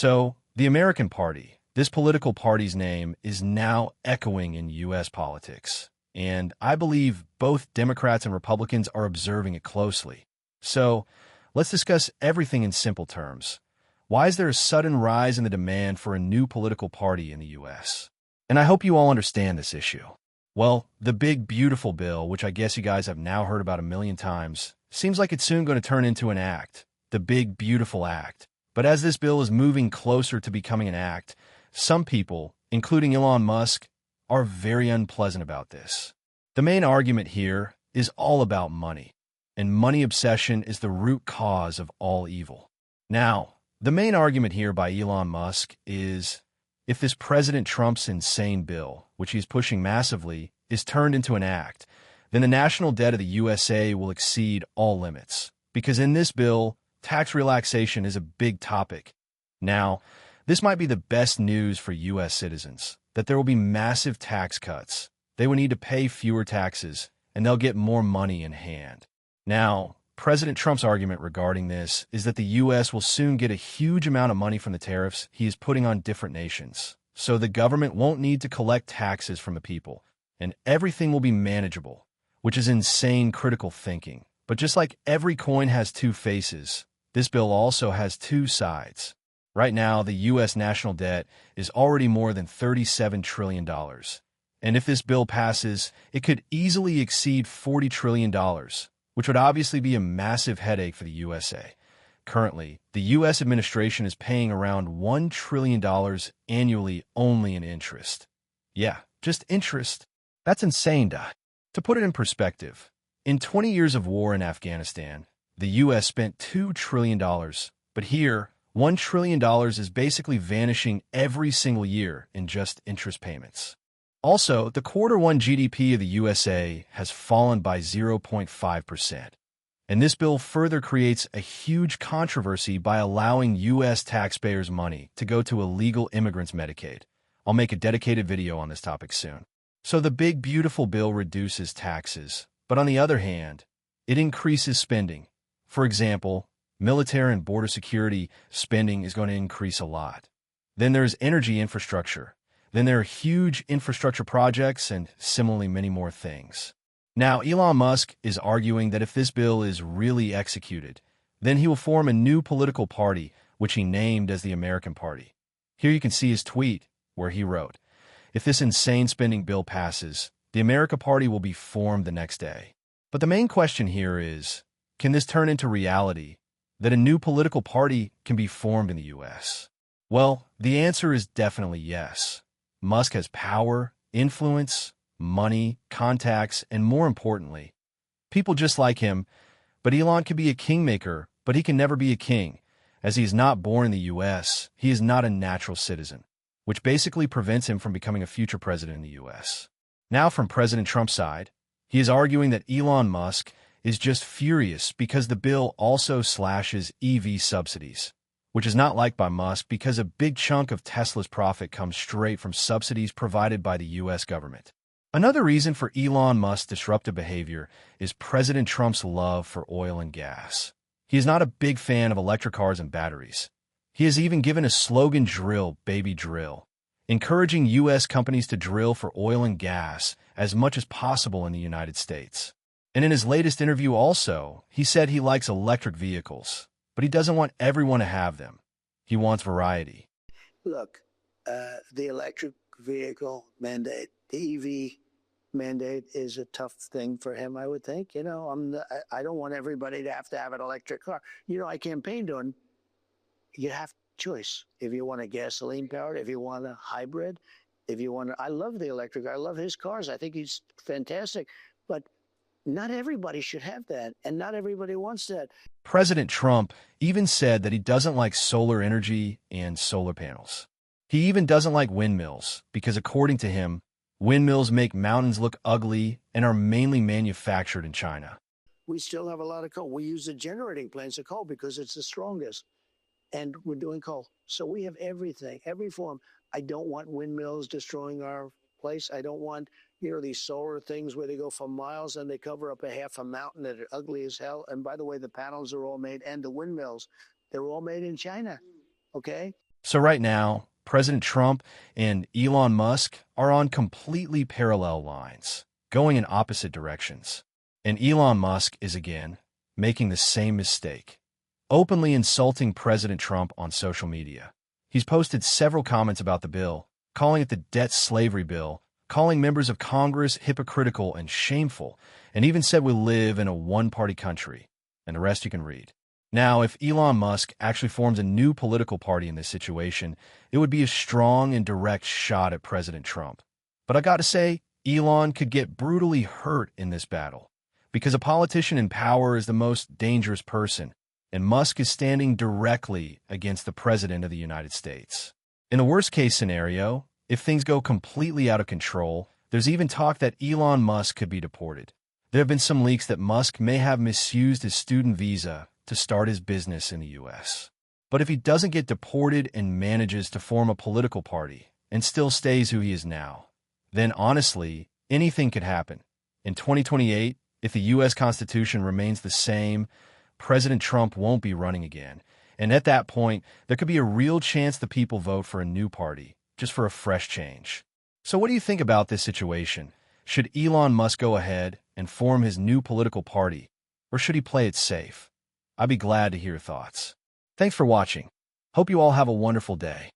So, the American Party, this political party's name is now echoing in U.S. politics. And I believe both Democrats and Republicans are observing it closely. So, let's discuss everything in simple terms. Why is there a sudden rise in the demand for a new political party in the U.S.? And I hope you all understand this issue. Well, the big, beautiful bill, which I guess you guys have now heard about a million times, seems like it's soon going to turn into an act. The big, beautiful act. But as this bill is moving closer to becoming an act, some people, including Elon Musk, are very unpleasant about this. The main argument here is all about money, and money obsession is the root cause of all evil. Now, the main argument here by Elon Musk is, if this President Trump's insane bill, which he's pushing massively, is turned into an act, then the national debt of the USA will exceed all limits. Because in this bill, tax relaxation is a big topic. Now, this might be the best news for U.S. citizens, that there will be massive tax cuts. They will need to pay fewer taxes, and they'll get more money in hand. Now, President Trump's argument regarding this is that the U.S. will soon get a huge amount of money from the tariffs he is putting on different nations. So the government won't need to collect taxes from the people, and everything will be manageable, which is insane critical thinking. But just like every coin has two faces, this bill also has two sides. Right now, the U.S. national debt is already more than $37 trillion. And if this bill passes, it could easily exceed $40 trillion, which would obviously be a massive headache for the USA. Currently, the U.S. administration is paying around $1 trillion annually only in interest. Yeah, just interest. That's insane, Doc. To put it in perspective, in 20 years of war in Afghanistan, the U.S. spent $2 trillion, but here, $1 trillion is basically vanishing every single year in just interest payments. Also, the Q1 GDP of the USA has fallen by 0.5%. And this bill further creates a huge controversy by allowing U.S. taxpayers' money to go to illegal immigrants' Medicaid. I'll make a dedicated video on this topic soon. So the big, beautiful bill reduces taxes, but on the other hand, it increases spending. For example, military and border security spending is going to increase a lot. Then there's energy infrastructure. Then there are huge infrastructure projects and similarly many more things. Now, Elon Musk is arguing that if this bill is really executed, then he will form a new political party, which he named as the American Party. Here you can see his tweet, where he wrote, "If this insane spending bill passes, the American Party will be formed the next day." But the main question here is, can this turn into reality, that a new political party can be formed in the U.S.? Well, the answer is definitely yes. Musk has power, influence, money, contacts, and more importantly, people just like him. But Elon can be a kingmaker, but he can never be a king. As he is not born in the U.S., he is not a natural citizen, which basically prevents him from becoming a future president in the U.S. Now, from President Trump's side, he is arguing that Elon Musk is just furious because the bill also slashes EV subsidies, which is not liked by Musk because a big chunk of Tesla's profit comes straight from subsidies provided by the U.S. government. Another reason for Elon Musk's disruptive behavior is President Trump's love for oil and gas. He is not a big fan of electric cars and batteries. He has even given a slogan, "Drill, baby, drill," encouraging U.S. companies to drill for oil and gas as much as possible in the United States. And in his latest interview also, he said he likes electric vehicles, but he doesn't want everyone to have them. He wants variety. Look, the electric vehicle mandate, the EV mandate is a tough thing for him, I would think. You know, I don't want everybody to have an electric car. You know, I campaigned on, you have choice. If you want a gasoline powered, if you want a hybrid, if you want I love the electric. I love his cars. I think he's fantastic. But not everybody should have that, and not everybody wants that. President Trump even said that he doesn't like solar energy and solar panels. He even doesn't like windmills because, according to him, windmills make mountains look ugly and are mainly manufactured in China. We still have a lot of coal. We use the generating plants of coal because it's the strongest, and we're doing coal. So we have everything, every form. I don't want windmills destroying our place. I don't want, you know, these solar things where they go for miles and they cover up a half a mountain that are ugly as hell. And by the way, the panels are all made, and the windmills, they're all made in China, okay? So right now, President Trump and Elon Musk are on completely parallel lines, going in opposite directions. And Elon Musk is again making the same mistake, openly insulting President Trump on social media. He's posted several comments about the bill, calling it the debt slavery bill, calling members of Congress hypocritical and shameful, and even said we live in a one-party country. And the rest you can read. Now, if Elon Musk actually forms a new political party in this situation, it would be a strong and direct shot at President Trump. But I gotta say, Elon could get brutally hurt in this battle, because a politician in power is the most dangerous person, and Musk is standing directly against the President of the United States. In the worst-case scenario, if things go completely out of control, there's even talk that Elon Musk could be deported. There have been some leaks that Musk may have misused his student visa to start his business in the U.S. But if he doesn't get deported and manages to form a political party and still stays who he is now, then honestly, anything could happen. In 2028, if the U.S. Constitution remains the same, President Trump won't be running again. And at that point, there could be a real chance the people vote for a new party, just for a fresh change. So what do you think about this situation? Should Elon Musk go ahead and form his new political party, or should he play it safe? I'd be glad to hear your thoughts. Thanks for watching. Hope you all have a wonderful day.